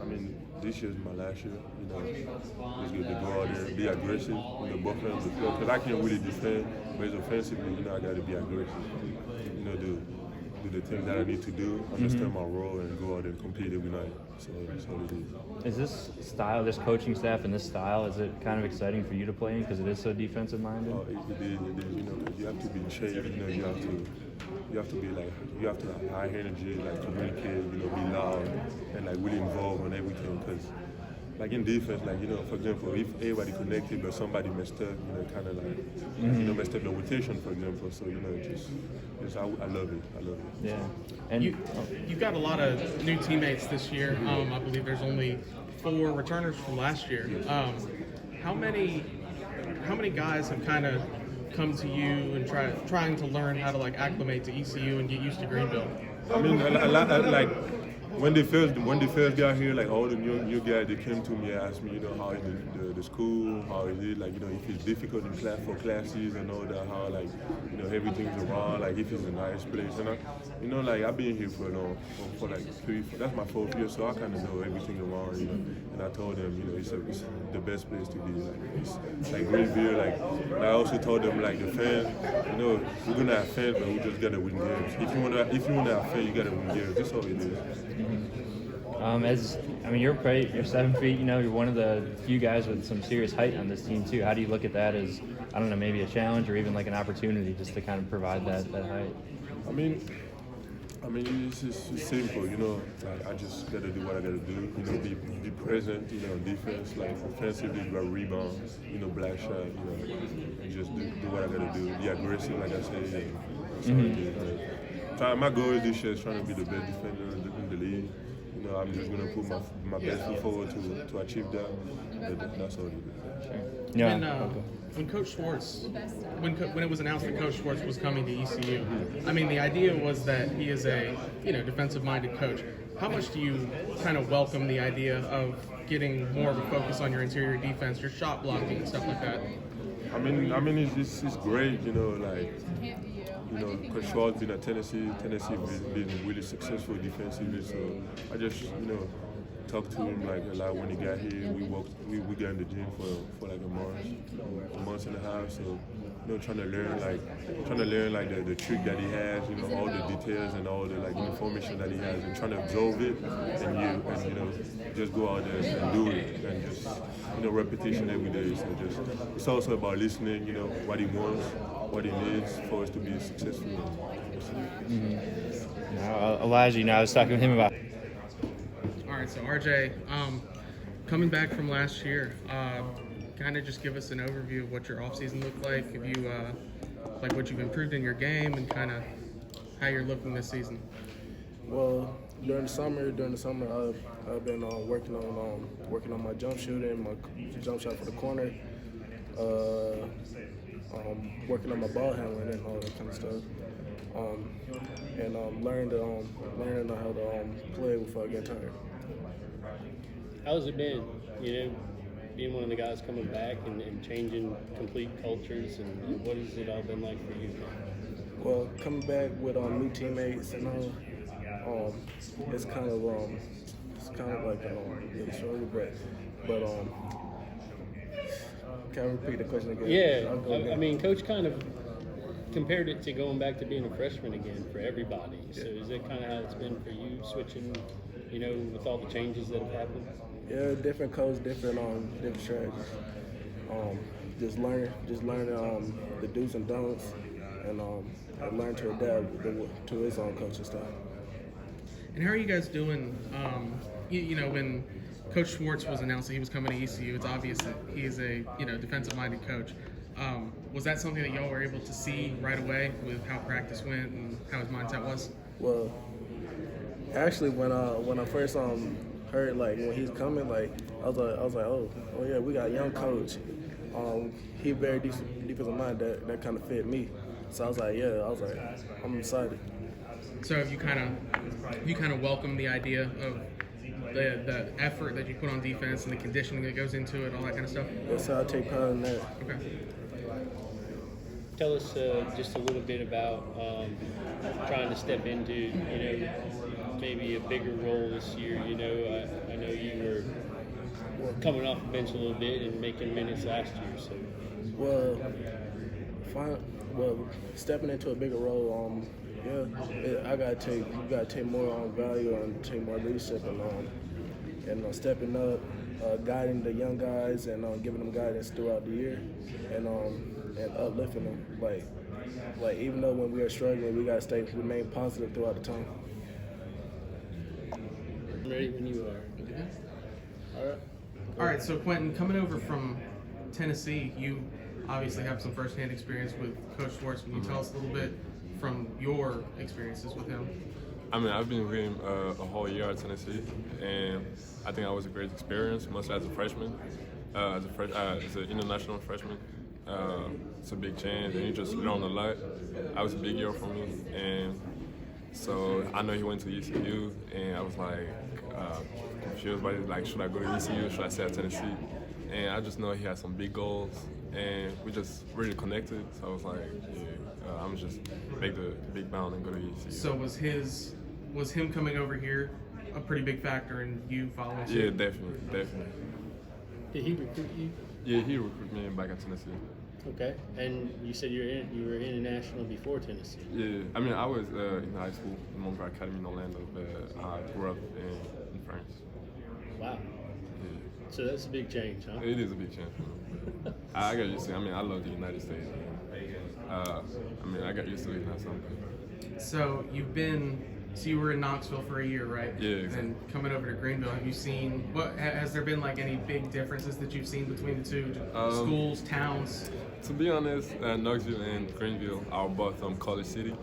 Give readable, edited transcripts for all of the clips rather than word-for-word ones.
mean, this year's my last year. It's good to go out there and be aggressive. Both ends of the floor. Because I can't really defend, but offensively, I got to be aggressive. Do the things that I need to do, understand my role, and go out and compete every night. So that's what it is. Is this style, this coaching staff and this style, is it kind of exciting for you to play in because it is so defensive minded? Oh, it is. Because you have to be in shape. You have to have high energy, communicate, be loud, and really involved in everything. Because in defense, for example, if everybody connected but somebody messed up, kind of messed up the rotation, for example. So I love it. Yeah. And you've got a lot of new teammates this year. I believe there's only 4 returners from last year. How many guys have kind of come to you and trying to learn how to acclimate to ECU and get used to Greenville? I mean, a lot when they first got here, all the new guys, they came to me and asked me, how is the school, how is it, if it's difficult in class for classes and all that, how everything's around, if it's a nice place, and I've been here for 3, that's my 4th year, so I kind of know everything around, and I told them, it's the best place to be, it's Greenville, I also told them, the fans, we're gonna have fans, but we just gotta win games. If you wanna have fans, you gotta win games. That's all it is. You're 7 feet. You're one of the few guys with some serious height on this team too. How do you look at that as, I don't know, maybe a challenge or even an opportunity just to kind of provide that height? I mean, it's simple. I just gotta do what I gotta do. Be present. On defense, offensively, about rebounds. Black shot. And just do what I gotta do. Be aggressive, like I said. So my goal this year is trying to be the best defender in the league. I'm just going to put my best foot forward to achieve that. That's all it is. Yeah. When Coach Schwartz, when it was announced that Coach Schwartz was coming to ECU, the idea was that he is a defensive-minded coach. How much do you kind of welcome the idea of getting more of a focus on your interior defense, your shot blocking and stuff like that? It's great, Coach Schwartz been at Tennessee. Tennessee been really successful defensively, so I just, talked to him a lot when he got here. We got in the gym for a month and a half. So trying to learn the trick that he has, all the details and all the information that he has, and trying to absorb it and just go out there and do it, and just repetition every day. So it's also about listening, what he wants, what he needs for us to be successful. Elijah, I was talking with him about. All right, so RJ, coming back from last year, kind of just give us an overview of what your offseason looked like, if you what you've improved in your game, and kind of how you're looking this season. Well, during the summer, I've been working on my jump shooting, my jump shot for the corner, working on my ball handling and all that kind of stuff, and learning how to play before I get tired. How's it been, being one of the guys coming back and changing complete cultures, and what has it all been like for you? Well, coming back with new teammates and all, it's kind of like a little story, but can I repeat the question again? Yeah, Coach kind of compared it to going back to being a freshman again for everybody. So is that kind of how it's been for you, switching, with all the changes that have happened? Yeah, different coach, different strategies. Just learning the do's and don'ts, and learn to adapt to his own coaching style. And how are you guys doing? When Coach Schwartz was announced that he was coming to ECU, it's obvious that he is a defensive-minded coach. Was that something that y'all were able to see right away with how practice went and how his mindset was? Well, actually, when I first heard when he's coming, I was like, oh yeah, we got a young coach. He very defensive mind that kind of fit me. So I was like, I'm excited. So have you kind of welcomed the idea of the effort that you put on defense and the conditioning that goes into it, all that kind of stuff? Yes, so I take pride in that. Okay. Tell us just a little bit about trying to step into, maybe a bigger role this year. I know you coming off the bench a little bit and making minutes last year. So, well, stepping into a bigger role, I gotta take more value and take more leadership and stepping up, guiding the young guys and giving them guidance throughout the year and uplifting them. Like even though when we are struggling, we gotta remain positive throughout the time. I'm ready when you are. All right. All right, so Quentin, coming over from Tennessee, you obviously have some firsthand experience with Coach Schwartz. Can you tell us a little bit from your experiences with him? I mean, I've been with him a whole year at Tennessee, and I think that was a great experience, mostly as a freshman, as an international freshman. It's a big change, and you just learn a lot. That was a big year for me, and so I know he went to ECU, and I was like confused about it. Like, should I go to ECU? Should I stay at Tennessee? And I just know he had some big goals, and we just really connected. So I was like, I'm just make the big bound and go to ECU. So was him coming over here a pretty big factor in you following suit? Yeah, definitely. Did he recruit you? Yeah, he recruited me back at Tennessee. Okay. And you said you were international before Tennessee. Yeah, I mean, I was in high school in Montreal Academy in Orlando, but I grew up in France. Wow. Yeah. So that's a big change, huh? It is a big change for me. I got used to it. I mean, I love the United States. I mean, I got used to it now. So you were in Knoxville for a year, right? Yeah, exactly. And coming over to Greenville, have you seen has there been like any big differences that you've seen between the two schools, towns? To be honest, Knoxville and Greenville are both college city,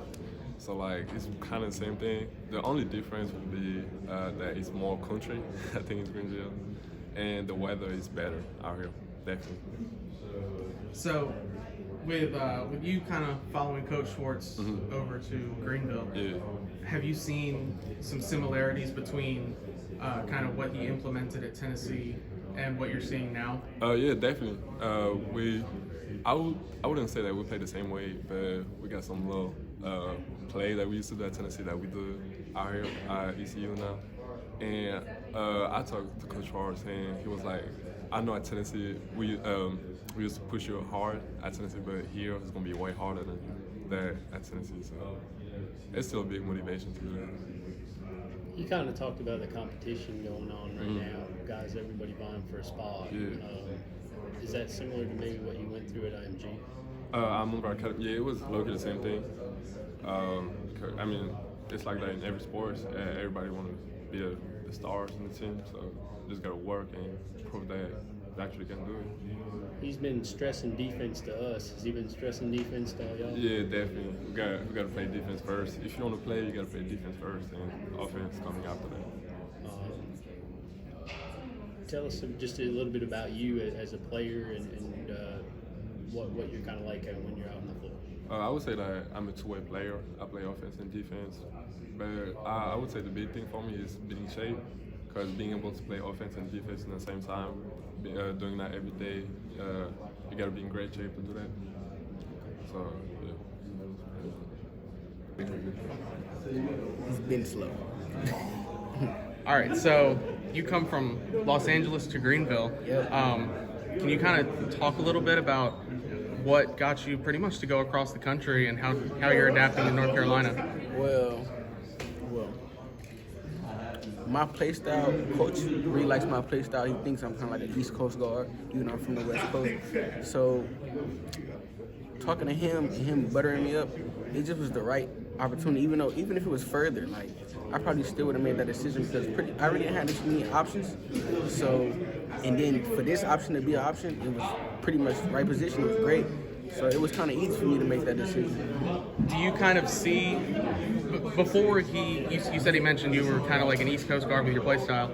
so like it's kind of the same thing. The only difference would be that it's more country. I think it's Greenville, and the weather is better out here, definitely. So, with you kind of following Coach Schwartz over to Greenville, have you seen some similarities between kind of what he implemented at Tennessee and what you're seeing now? Yeah, definitely. I wouldn't say that we play the same way, but we got some little play that we used to do at Tennessee that we do out here at ECU now. And I talked to Coach Schwartz, and he was like, I know at Tennessee we used to push you hard at Tennessee, but here it's gonna be way harder than that at Tennessee. So it's still a big motivation to do that. You kind of talked about the competition going on right now, guys, everybody vying for a spot. Yeah. Is that similar to maybe what you went through at IMG? I'm on our academy. Yeah, it was literally the same thing. I mean, it's like that in every sport. Everybody want to be the stars in the team, so just gotta work and prove that they actually can do it. He's been stressing defense to us. Has he been stressing defense to all y'all? Yeah, definitely. We gotta play defense first. If you want to play, you gotta play defense first, and offense coming after that. Tell us just a little bit about you as a player and what you're kind of like when you're out on the floor. I would say that I'm a two-way player. I play offense and defense. But I would say the big thing for me is being in shape, because being able to play offense and defense at the same time, doing that every day, you got to be in great shape to do that. So, yeah. It's been slow. All right, so you come from Los Angeles to Greenville. Yep. Can you kind of talk a little bit about what got you pretty much to go across the country and how you're adapting in North Carolina? Well, my play style, coach really likes my play style. He thinks I'm kind of like an East Coast guard, even though I'm from the West Coast. So talking to him and him buttering me up, it just was the right opportunity. Even if it was further, like I probably still would have made that decision because I really didn't have this many options. So, and then for this option to be an option, it was pretty much the right position. It was great. So it was kind of easy for me to make that decision. Do you kind of see, before you said he mentioned you were kind of like an East Coast guard with your play style.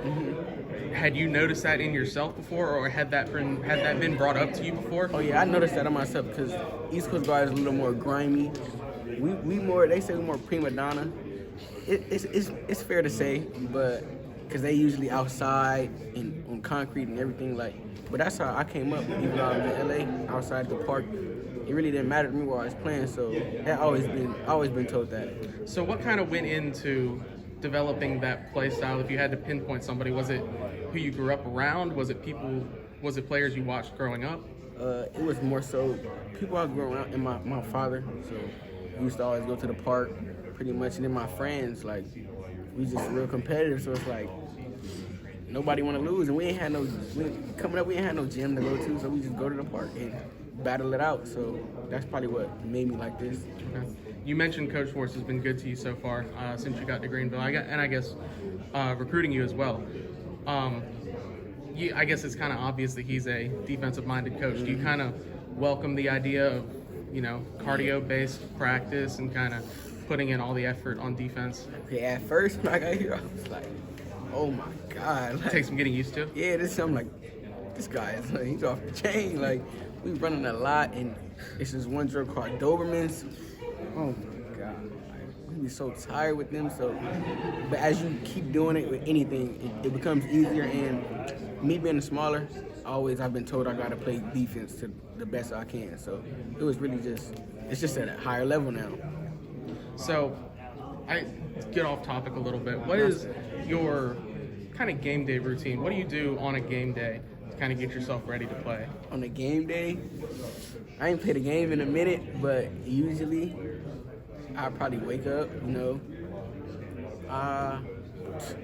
Had you noticed that in yourself before, or had that been brought up to you before? Oh yeah, I noticed that on myself because East Coast guard is a little more grimy. We more, they say we're more prima donna. It's fair to say, but because they usually outside and on concrete and everything like. But that's how I came up. Even though I was in LA, outside the park, it really didn't matter to me where I was playing. So that always been told that. So what kind of went into developing that play style? If you had to pinpoint somebody, was it who you grew up around? Was it players you watched growing up? It was more so people I grew around, and my father. So we used to always go to the park, pretty much, and then my friends, like, we just real competitive. So it's like nobody want to lose, and we ain't had no gym to go to, so we just go to the park and battle it out. So that's probably what made me like this. Okay. You mentioned Coach Schwartz has been good to you so far since you got to Greenville. I guess recruiting you as well. I guess it's kind of obvious that he's a defensive-minded coach. Do you kind of welcome the idea of, cardio-based practice and kind of putting in all the effort on defense? Okay, at first when I got here, I was like, oh my God. It takes some getting used to. Yeah, I'm like, this guy is he's off the chain. Like, we running a lot, and it's this one drill called Dobermans. Oh my God. Like, we be so tired with them. So, but as you keep doing it with anything, it becomes easier. And me being smaller, I've been told I gotta play defense to the best I can. So it was really it's just at a higher level now. So, I get off topic a little bit. What is your kind of game day routine? What do you do on a game day to kind of get yourself ready to play? On a game day, I ain't played a game in a minute, but usually I probably wake up,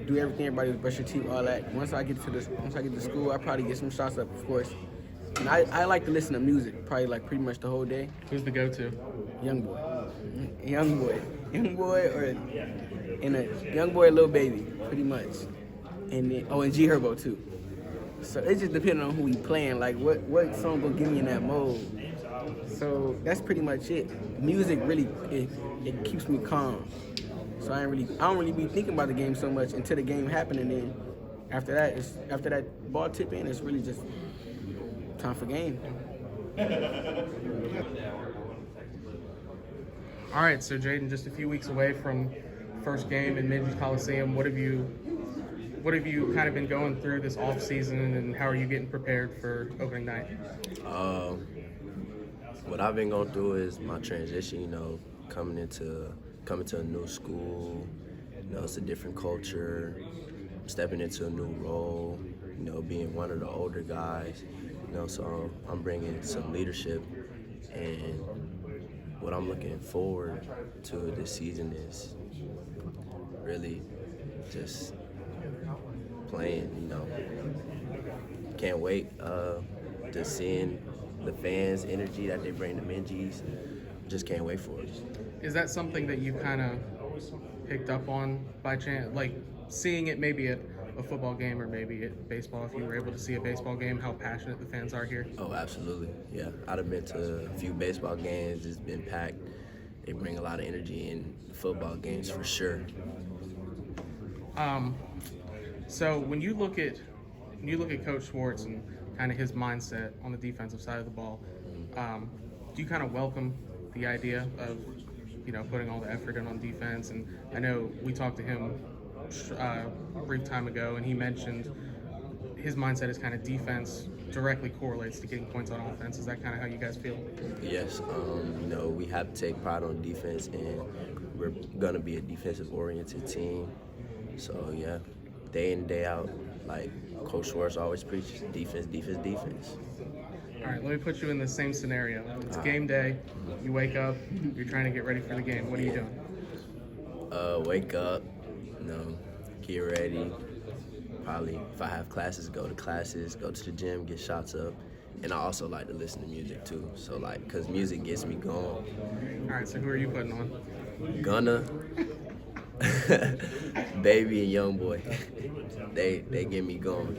do everything, everybody brush your teeth, all that. Once I get to school, I probably get some shots up, of course. And I like to listen to music, probably like pretty much the whole day. Who's the go-to? Young boy, Lil Baby, pretty much. And then and G Herbo too. So it just depends on who we playing, like what song gonna get me in that mode. So that's pretty much it. Music really it keeps me calm. So I don't really be thinking about the game so much until the game happen, and then after that ball tip in, it's really just time for game. All right, so Jaden, just a few weeks away from first game in Minges Coliseum. What have you kind of been going through this off season, and how are you getting prepared for opening night? What I've been going through is my transition. Coming to a new school. It's a different culture. Stepping into a new role. Being one of the older guys. So I'm bringing some leadership, and what I'm looking forward to this season is really just playing. Can't wait to seeing the fans' energy that they bring to Minges. Just can't wait for it. Is that something that you kind of picked up on by chance, like seeing it maybe at a football game or maybe at baseball? If you were able to see a baseball game, how passionate the fans are here? Oh, absolutely. Yeah, I'd have been to a few baseball games. It's been packed. They bring a lot of energy in football games for sure. So when you look at Coach Schwartz and kind of his mindset on the defensive side of the ball, do you kind of welcome the idea of putting all the effort in on defense? And I know we talked to him a brief time ago, and he mentioned his mindset is kind of defense directly correlates to getting points on offense. Is that kind of how you guys feel? Yes. We have to take pride on defense, and we're gonna be a defensive-oriented team. So yeah, day in, day out, like Coach Schwartz always preaches, defense, defense, defense. All right, let me put you in the same scenario. It's game day. You wake up. You're trying to get ready for the game. What are you doing? Wake up, get ready. Probably, if I have classes, go to classes, go to the gym, get shots up. And I also like to listen to music too. So because music gets me going. All right, so who are you putting on? Gunna, Baby, and Young Boy. They get me going.